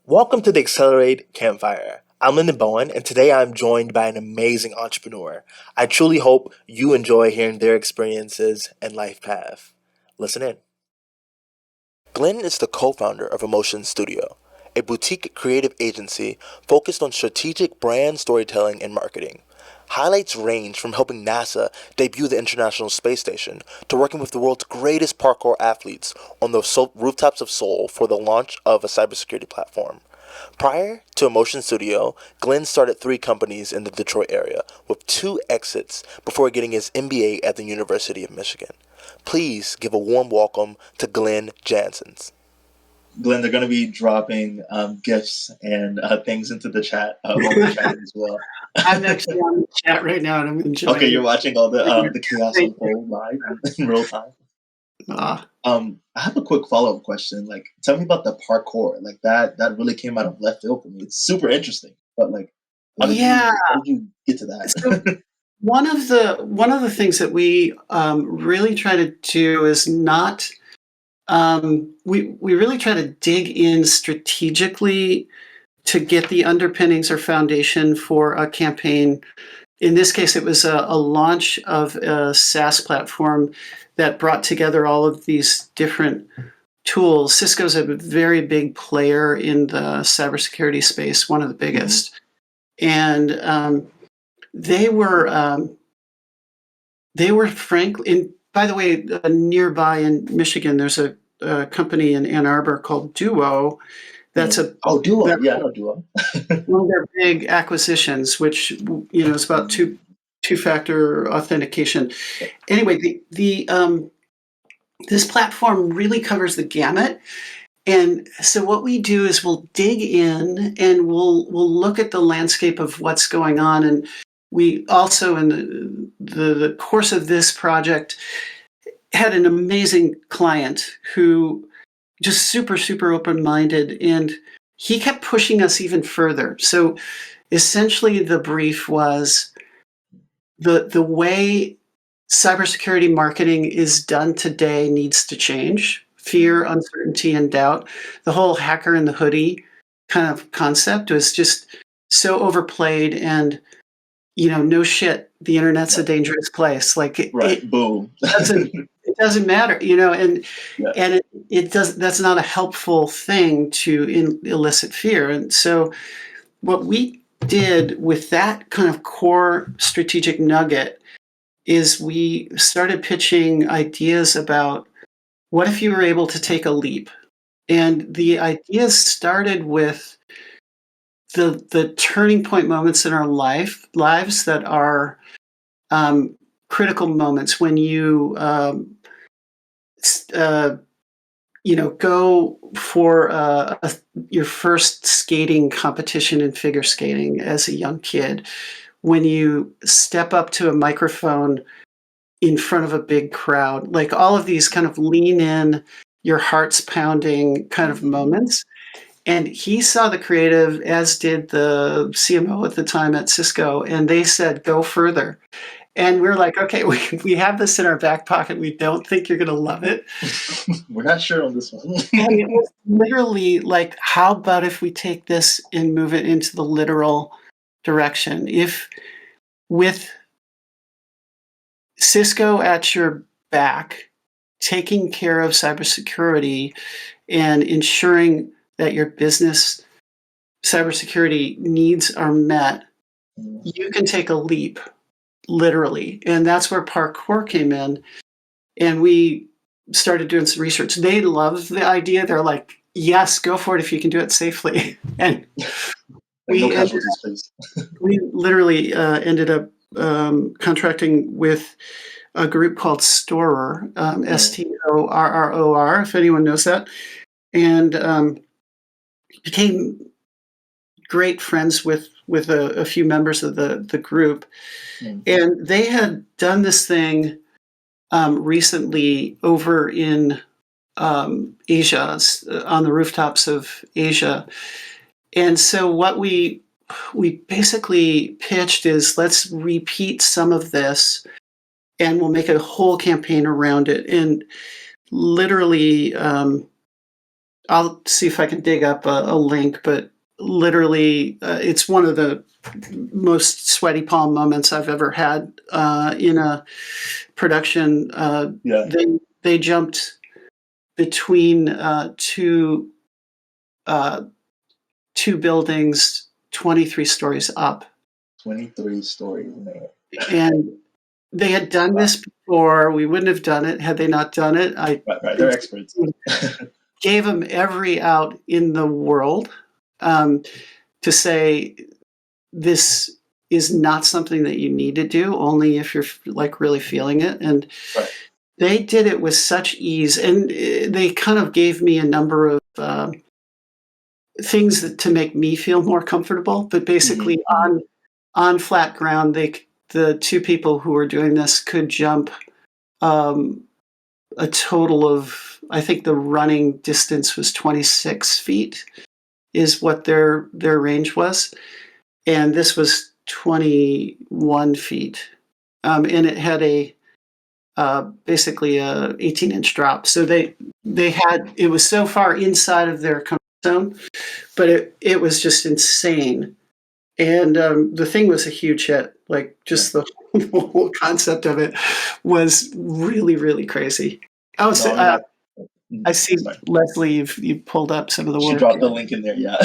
Welcome to the Accelerate Campfire. I'm Lyndon Bowen, and today I'm joined by an amazing entrepreneur. I truly hope you enjoy hearing their experiences and life path. Listen in. Glen is the co-founder of Emotion Studio, a boutique creative agency focused on strategic brand storytelling and marketing. Highlights range from helping NASA debut the International Space Station to working with the world's greatest parkour athletes on the rooftops of Seoul for the launch of a cybersecurity platform. Prior to Emotion Studio, Glen started 3 companies in the Detroit area with 2 exits before getting his MBA at the University of Michigan. Please give a warm welcome to Glen Janssens. Glen, they're going to be dropping gifts and things into the chat while we're chatting as well. I'm actually on the chat right now, and I'm enjoying. Okay, you're watching all the chaos unfold live in real time. I have a quick follow-up question. Like, tell me about the parkour. Like that really came out of left field for me. It's super interesting, but like, how did you get to that? So one of the things that we really try to do is not. We really try to dig in strategically to get the underpinnings or foundation for a campaign. In this case, it was a launch of a SaaS platform that brought together all of these different tools. Cisco's a very big player in the cybersecurity space, one of the biggest. And they were frankly, by the way, nearby in Michigan, there's a company in Ann Arbor called Duo. That's Duo. I know Duo. One of their big acquisitions, which is about two-factor authentication. Anyway, this platform really covers the gamut. And so what we do is we'll dig in and we'll look at the landscape of what's going on. And we also, in the course of this project, had an amazing client who just super, super open-minded, and he kept pushing us even further. So essentially the brief was the way cybersecurity marketing is done today needs to change. Fear, uncertainty, and doubt. The whole hacker in the hoodie kind of concept was just so overplayed, and no shit, the internet's a dangerous place. Like boom. It doesn't matter, and it does. That's not a helpful thing to elicit fear. And so, what we did with that kind of core strategic nugget is we started pitching ideas about what if you were able to take a leap, and the ideas started with the turning point moments in our lives that are critical moments when you go for your first skating competition in figure skating as a young kid, when you step up to a microphone in front of a big crowd, like all of these kind of lean in, your heart's pounding kind of moments. And he saw the creative, as did the CMO at the time at Cisco, and they said, go further. And we're like, okay, we have this in our back pocket. We don't think you're going to love it. We're not sure on this one. And it was literally like, how about if we take this and move it into the literal direction? If with Cisco at your back, taking care of cybersecurity and ensuring that your business cybersecurity needs are met, you can take a leap, literally. And that's where parkour came in. And we started doing some research. They loved the idea. They're like, yes, go for it if you can do it safely. And we literally ended up contracting with a group called Storer, STORROR, if anyone knows that. And became great friends with a few members of the group. And they had done this thing recently over in Asia, on the rooftops of Asia. And so what we basically pitched is, let's repeat some of this and we'll make a whole campaign around it. And literally I'll see if I can dig up a link, but literally, it's one of the most sweaty palm moments I've ever had in a production. Yeah. They jumped between uh, two buildings, 23 stories up, 23 stories, man. and they had done Wow. this before. We wouldn't have done it had they not done it. I Right, right. They're experts. gave them every out in the world um, to say this is not something that you need to do, only if you're like really feeling it. And Right. they did it with such ease, and they kind of gave me a number of things to make me feel more comfortable. But basically, on flat ground, the two people who were doing this could jump um, a total of, I think the running distance was 26 feet, is what their range was, and this was 21 feet, and it had a basically a 18-inch drop. So they had, it was so far inside of their comfort zone, but it was just insane. And the thing was a huge hit. Like Yeah. just the whole concept of it was really really crazy. Oh, No, so, I mean, I see, sorry. Leslie, you pulled up some of the She work. dropped the link in there. Yeah.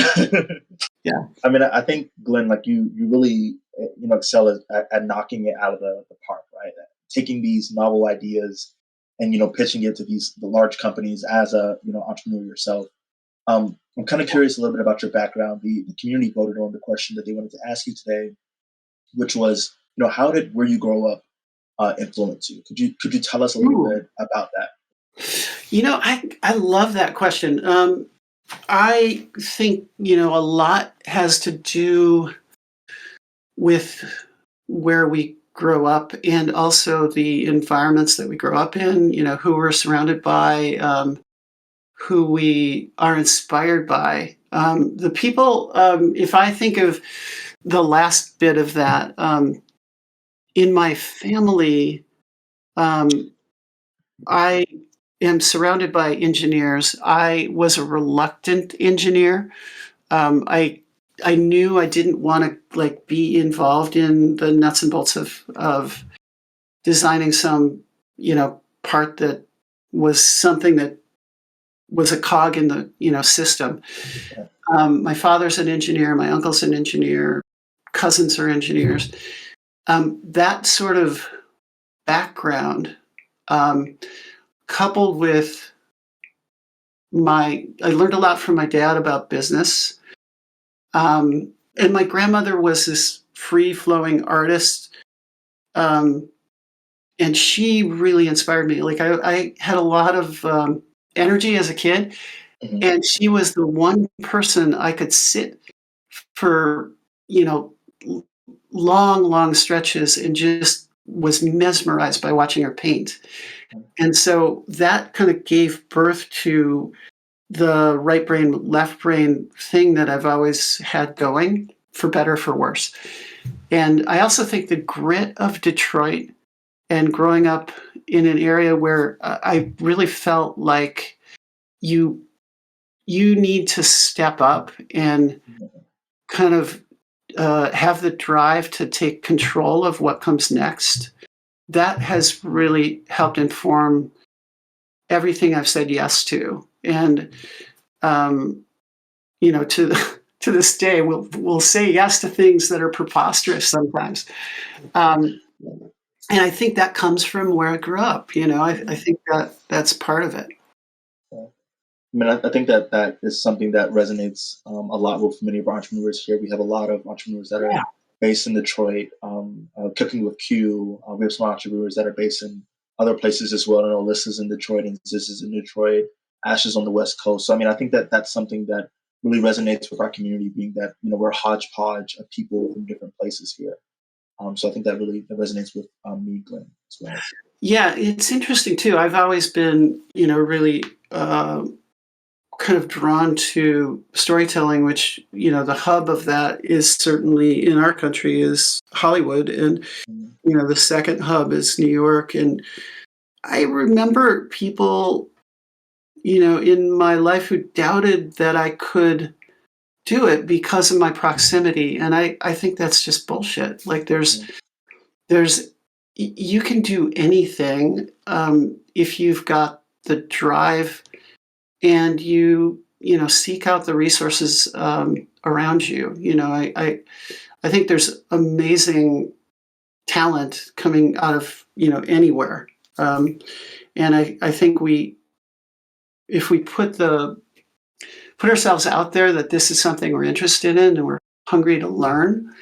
Yeah. I mean, I think Glenn, like you really, excel at knocking it out of the park, right? Taking these novel ideas and pitching it to the large companies as a entrepreneur yourself. I'm kind of curious a little bit about your background. The community voted on the question that they wanted to ask you today, which was, how did where you grow up influence you? Could you tell us a little Ooh. bit about that? I love that question. I think, a lot has to do with where we grow up and also the environments that we grow up in, who we're surrounded by, who we are inspired by. The people, if I think of the last bit of that, in my family, um, I am surrounded by engineers. I was a reluctant engineer. I knew I didn't want to like be involved in the nuts and bolts of designing some part that was something that was a cog in the system. Yeah. My father's an engineer. My uncle's an engineer. Cousins are engineers. That sort of background, um, coupled with I learned a lot from my dad about business. And my grandmother was this free flowing artist. Um, and she really inspired me. Like I had a lot of energy as a kid, Mhm. and she was the one person I could sit for, you know, long, long stretches and just was mesmerized by watching her paint. And so that kind of gave birth to the right brain, left brain thing that I've always had going, for better, for worse. And I also think the grit of Detroit and growing up in an area where I really felt like you you need to step up and kind of have the drive to take control of what comes next. That has really helped inform everything I've said yes to. And um, to to this day, we'll say yes to things that are preposterous sometimes. Um, and I think that comes from where I grew up. I think that that's part of it. Yeah. I mean, I think that is something that resonates a lot with many of our entrepreneurs here. We have a lot of entrepreneurs that are Yeah. based in Detroit, Cooking with Q. We have some entrepreneurs that are based in other places as well. I know Alyssa's in Detroit and this is in Detroit. Ash is on the West Coast. So, I mean, I think that that's something that really resonates with our community, being that, we're a hodgepodge of people from different places here. So I think that resonates with me, Glenn, as well. Yeah, it's interesting too. I've always been, really kind of drawn to storytelling, which, the hub of that is certainly in our country is Hollywood. And, Mhm. the second hub is New York. And I remember people in my life who doubted that I could do it because of my proximity. And I think that's just bullshit. Like there's you can do anything if you've got the drive and you seek out the resources around you. I think there's amazing talent coming out of anywhere, and I think if we put ourselves out there that this is something we're interested in and we're hungry to learn,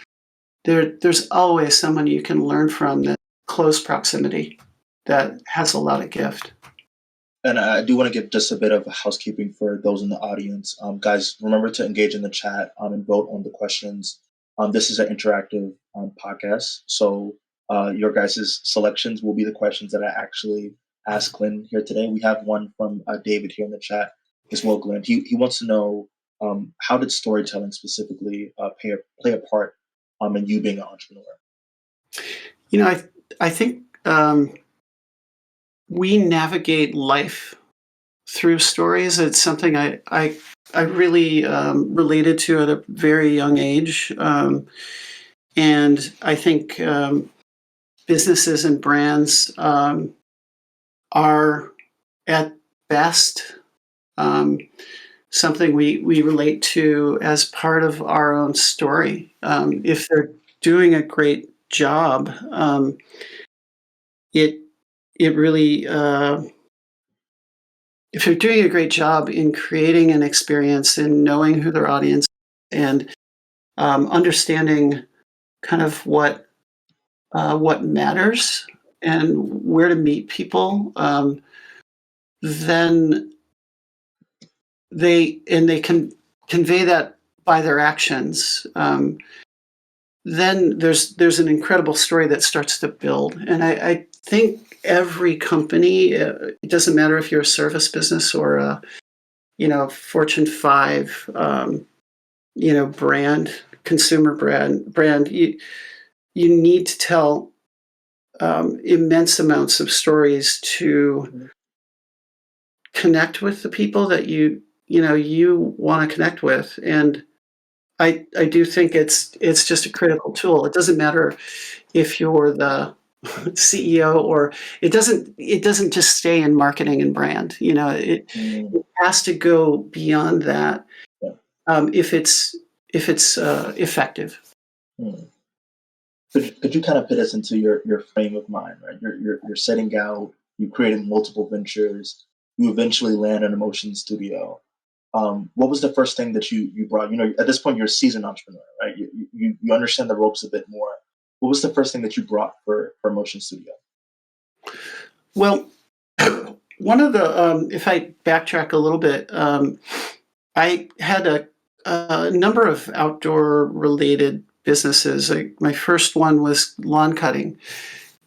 there's always someone you can learn from that close proximity that has a lot of gift. And I do want to give just a bit of housekeeping for those in the audience. Guys, remember to engage in the chat and vote on the questions. This is an interactive podcast, so your guys' selections will be the questions that I actually ask Glenn here today. We have one from David here in the chat as well, Glenn. He wants to know how did storytelling specifically play a part in you being an entrepreneur? I think we navigate life through stories. It's something I really related to at a very young age, and I think businesses and brands are at best something we relate to as part of our own story. If they're doing a great job, it really if they're doing a great job in creating an experience and knowing who their audience is and understanding kind of what matters and where to meet people, then they can convey that by their actions. Then there's an incredible story that starts to build, and I think every company, it doesn't matter if you're a service business or a Fortune 5 brand, consumer brand, you need to tell immense amounts of stories to connect with the people that you want to connect with. And I do think it's just a critical tool. It doesn't matter if you're the CEO or it doesn't just stay in marketing and brand. It has to go beyond that if it's effective. Could you kind of put us into your frame of mind, right? You're setting out, you created multiple ventures, you eventually land an emotion studio. What was the first thing that you brought? At this point, you're a seasoned entrepreneur, right? You understand the ropes a bit more. What was the first thing that you brought for Motion Studio? Well, one of the, if I backtrack a little bit, I had a number of outdoor related businesses. My first one was lawn cutting,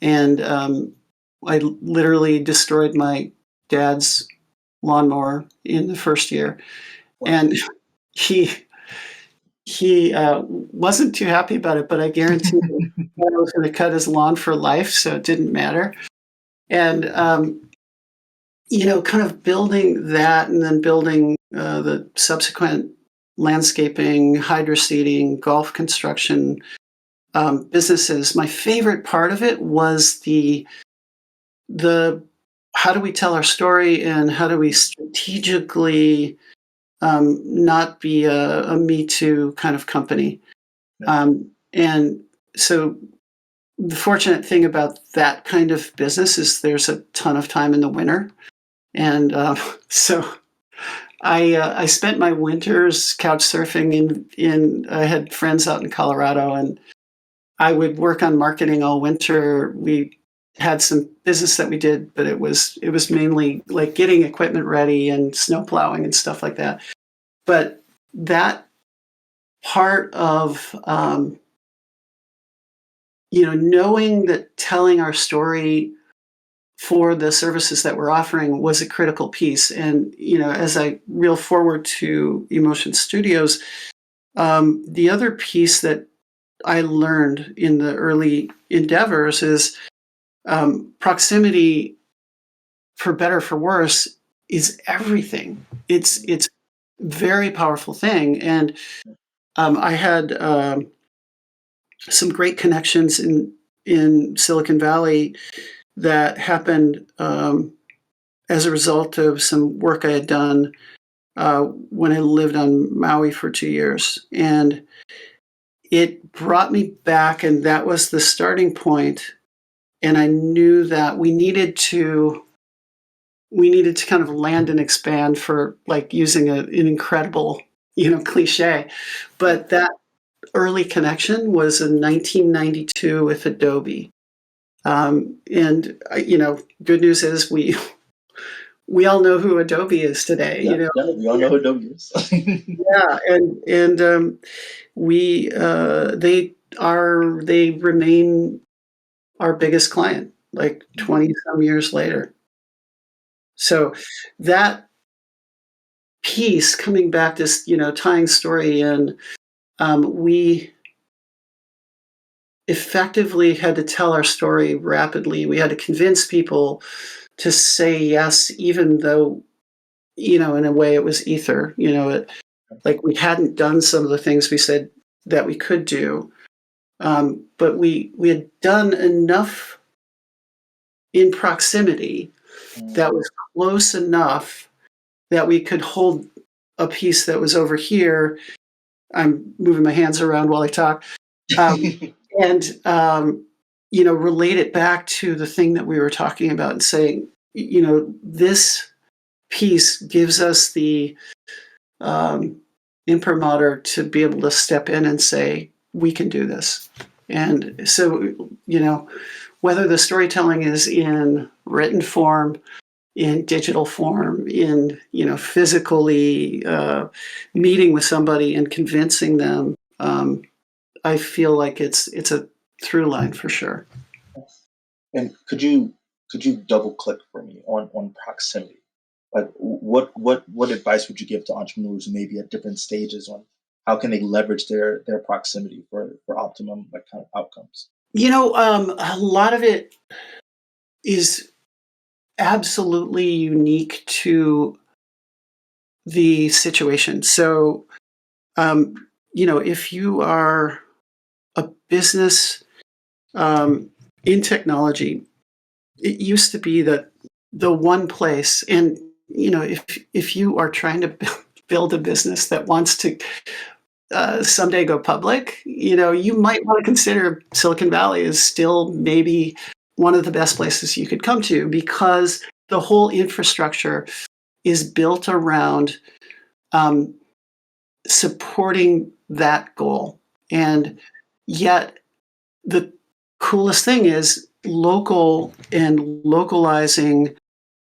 and I literally destroyed my dad's lawnmower in the first year. Wow. And he wasn't too happy about it, but I guarantee him I was going to cut his lawn for life, so it didn't matter. And kind of building that, and then building the subsequent landscaping, hydroseeding, golf construction businesses. My favorite part of it was the how do we tell our story and how do we strategically not be a Me Too kind of company. And so the fortunate thing about that kind of business is there's a ton of time in the winter. And so I spent my winters couch surfing I had friends out in Colorado, and I would work on marketing all winter. We had some business that we did, but it was mainly like getting equipment ready and snow plowing and stuff like that. But that part of knowing that telling our story for the services that we're offering was a critical piece. And as I reel forward to Emotion Studios, the other piece that I learned in the early endeavors is proximity, for better or for worse, is everything. It's very powerful thing. And I had some great connections in Silicon Valley that happened as a result of some work I had done when I lived on Maui for 2 years. And it brought me back, and that was the starting point. And I knew that we needed to kind of land and expand, for like using an incredible, cliche. But that early connection was in 1992 with Adobe. And good news is we all know who Adobe is today. Yeah, yeah, we all know who Adobe is. Yeah, and we they remain our biggest client, like 20 some years later. So that piece, coming back to tying story in, we effectively had to tell our story rapidly. We had to convince people to say yes, even though, in a way it was ether. Like we hadn't done some of the things we said that we could do, but we had done enough in proximity that was close enough that we could hold a piece that was over here. I'm moving my hands around while I talk. And relate it back to the thing that we were talking about, and saying, this piece gives us the imprimatur to be able to step in and say, we can do this. And so, whether the storytelling is in written form, in digital form, in physically meeting with somebody and convincing them, I feel like it's a through line for sure. And could you double click for me on proximity? Like what advice would you give to entrepreneurs who may be at different stages on how can they leverage their proximity for optimum like kind of outcomes? A lot of it is absolutely unique to the situation. So, if you are a business in technology, it used to be that the one place, and if you are trying to build a business that wants to someday go public, you might want to consider Silicon Valley as still maybe one of the best places you could come to, because the whole infrastructure is built around um, supporting that goal. And yet, the coolest thing is local and localizing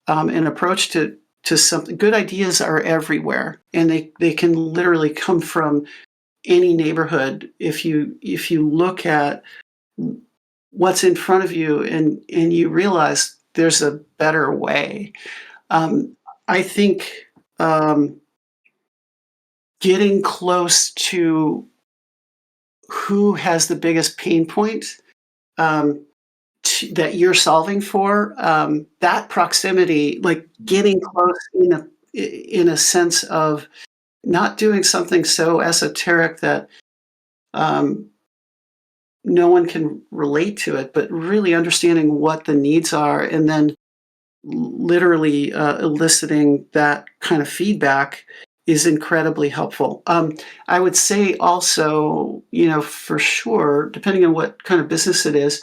an approach to something. Good ideas are everywhere, and they can literally come from any neighborhood if you look at what's in front of you, and you realize there's a better way. I think getting close to who has the biggest pain point that you're solving for, that proximity, like getting close in a sense of not doing something so esoteric that no one can relate to it, but really understanding what the needs are, and then literally eliciting that kind of feedback is incredibly helpful. I would say also, for sure, depending on what kind of business it is,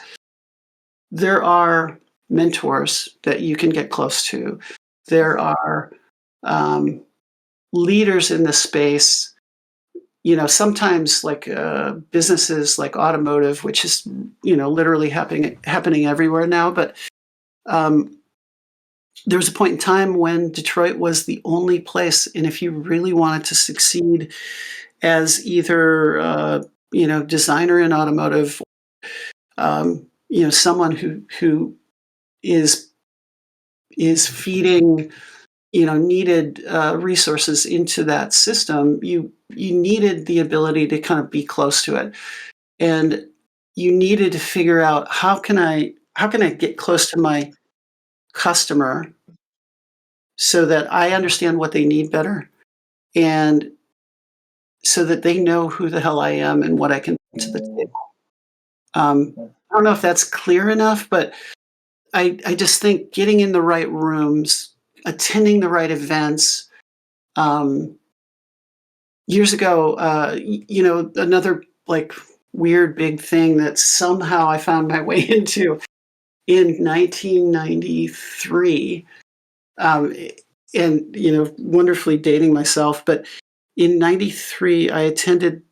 there are mentors that you can get close to. There are leaders in the space. Sometimes like businesses like automotive, which is literally happening everywhere now. But there was a point in time when Detroit was the only place, and if you really wanted to succeed as either designer in automotive, someone who is feeding needed resources into that system, you needed the ability to kind of be close to it, and you needed to figure out how can I get close to my customer so that I understand what they need better, and so that they know who the hell I am and what I can bring to the table. I don't know if that's clear enough, but I just think getting in the right rooms, attending the right events. Um, Years ago, another like weird big thing that somehow I found my way into in 1993. Um, and wonderfully dating myself, but in '93, I attended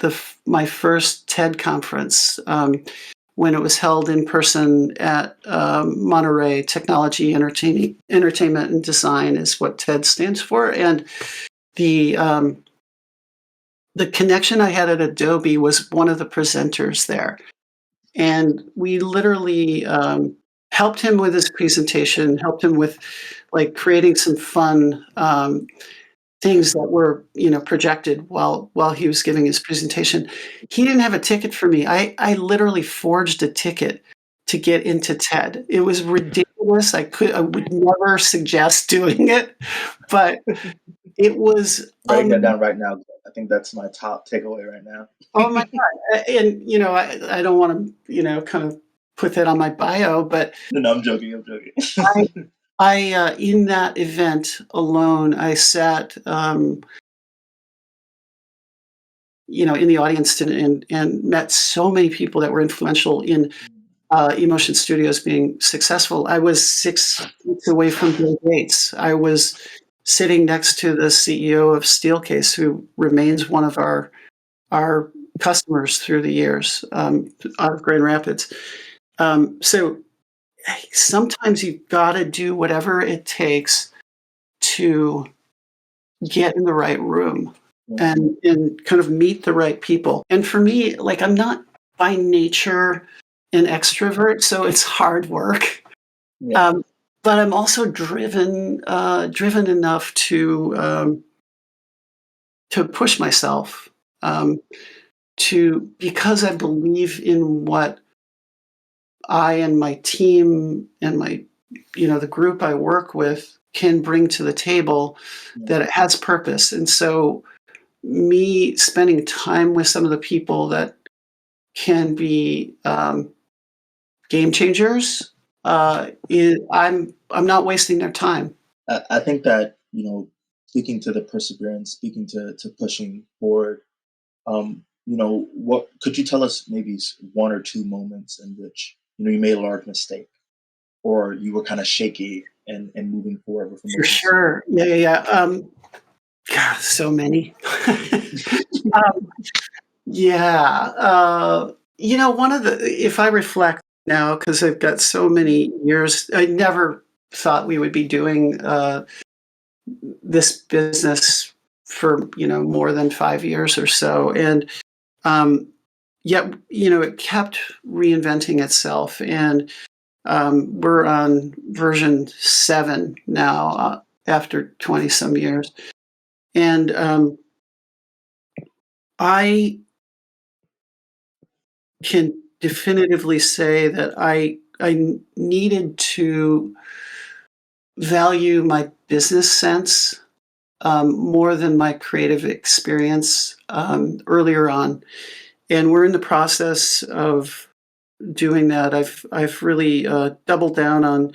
my first TED conference when it was held in person at Monterey. Technology, Entertainment, and Design is what TED stands for, and the um, the connection I had at Adobe was one of the presenters there, and we literally helped him with his presentation, helped him with like creating some fun things that were projected while he was giving his presentation. He didn't have a ticket for me. I literally forged a ticket to get into TED. It was ridiculous. I would never suggest doing it, but it was Writing that down right now. I think that's my top takeaway right now. oh my god. And I don't want to kind of put that on my bio, but No, I'm joking. I'm joking. I in that event alone, I sat in the audience and met so many people that were influential in Emotion Studios being successful. I was 6 weeks away from Bill Gates. I was sitting next to the CEO of Steelcase, who remains one of our customers through the years, out of Grand Rapids. So sometimes you've got to do whatever it takes to get in the right room and kind of meet the right people. And for me, like, I'm not by nature an extrovert, so it's hard work. Yeah. But I'm also driven enough to push myself, because I believe in what I and my team and the group I work with can bring to the table, that it has purpose. And so me spending time with some of the people that can be game changers, I'm not wasting their time. I think that, speaking to the perseverance, speaking to pushing forward, what could you tell us maybe one or two moments in which, you made a large mistake or you were kind of shaky and moving forward with For emergency? sure. Yeah, yeah, yeah. God, so many. um, yeah. One of the, if I reflect now, because I've got so many years, I never thought we would be doing this business for more than 5 years or so, and yet it kept reinventing itself, and we're on version 7 now, after 20 some years, and I can definitively say that I needed to value my business sense more than my creative experience earlier on, and we're in the process of doing that. I've really doubled down on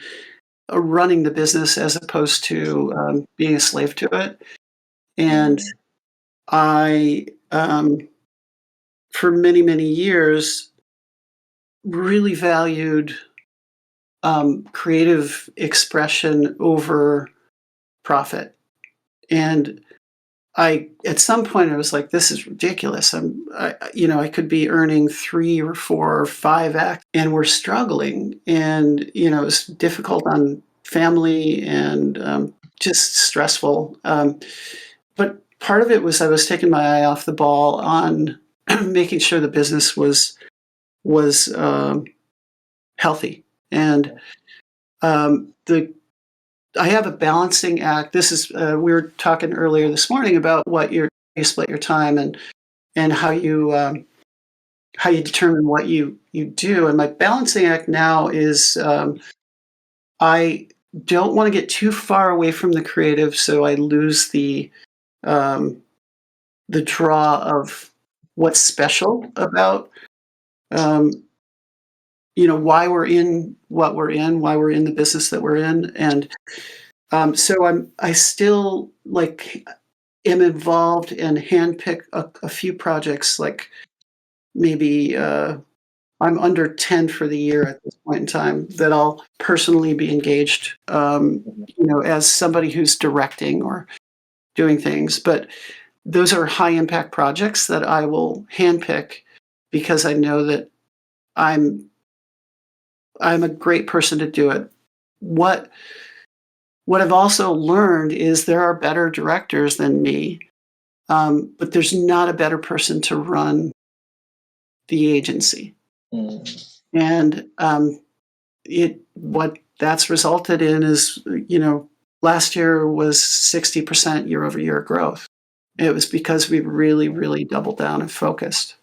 running the business as opposed to being a slave to it, and I for many years really valued creative expression over profit. And at some point, I was like, "This is ridiculous." I could be earning 3 or 4 or 5x, and we're struggling, and it's difficult on family and just stressful. But part of it was I was taking my eye off the ball on making sure the business was healthy, and the I have a balancing act. This is we were talking earlier this morning about you split your time, and how you determine what you do. And my balancing act now is I don't want to get too far away from the creative, so I lose the draw of what's special about why we're in what we're in, why we're in the business that we're in, and so I still am involved and handpick a few projects, like maybe I'm under 10 for the year at this point in time that I'll personally be engaged, as somebody who's directing or doing things. But those are high impact projects that I will handpick because I know that I'm a great person to do it. What I've also learned is there are better directors than me, but there's not a better person to run the agency. Mm. And what that's resulted in is, last year was 60% year over year growth. It was because we really, really doubled down and focused.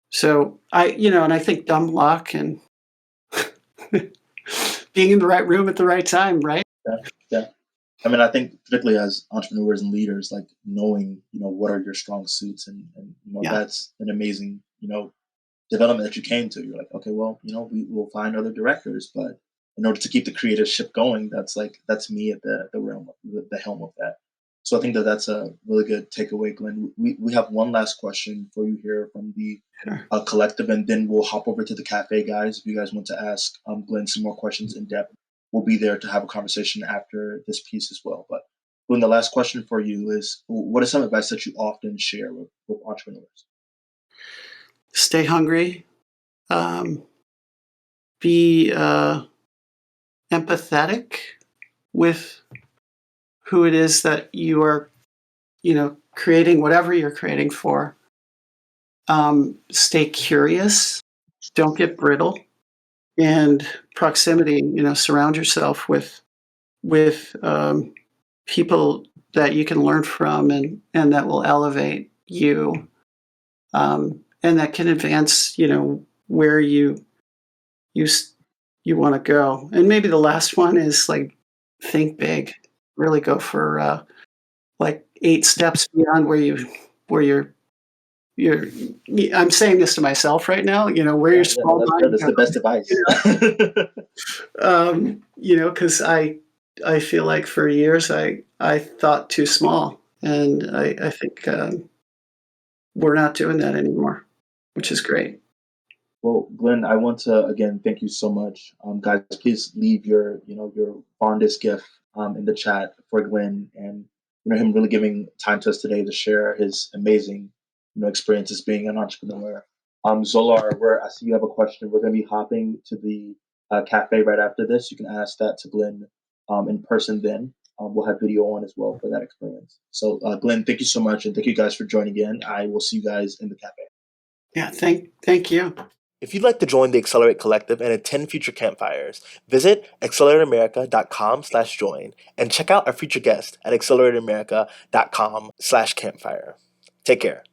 So and I think dumb luck and being in the right room at the right time, right? Yeah, yeah. I mean, I think particularly as entrepreneurs and leaders, like knowing, what are your strong suits, and Yeah. that's an amazing, development that you came to. You're like, okay, well, we will find other directors, but in order to keep the creative ship going, that's me at the realm, the helm of that. So I think that's a really good takeaway, Glenn. We have one last question for you here from the Sure. collective, and then we'll hop over to the cafe, guys. If you guys want to ask Glenn some more questions in depth, we'll be there to have a conversation after this piece as well. But Glenn, the last question for you is: what is some advice that you often share with entrepreneurs? Stay hungry. Be empathetic with who it is that you are, creating whatever you're creating for. Stay curious. Don't get brittle. And proximity. Surround yourself with people that you can learn from and that will elevate you, and that can advance, where you want to go. And maybe the last one is think big. Really go for 8 steps beyond where you're. I'm saying this to myself right now. Where Yeah, your yeah, no, small that's good. mind That's the best advice. because I feel like for years I thought too small, and I think we're not doing that anymore, which is great. Well, Glenn, I want to again thank you so much. Guys, please leave your fondest gift in the chat for Glenn, and him really giving time to us today to share his amazing experiences being an entrepreneur. Zolar, I see you have a question. We're going to be hopping to the cafe right after this. You can ask that to Glenn in person. Then we'll have video on as well for that experience. So, Glenn, thank you so much, and thank you guys for joining in. I will see you guys in the cafe. Yeah, thank you. If you'd like to join the Accelerate Collective and attend future campfires, visit accelerateamerica.com/join and check out our future guest at accelerateamerica.com/campfire. Take care.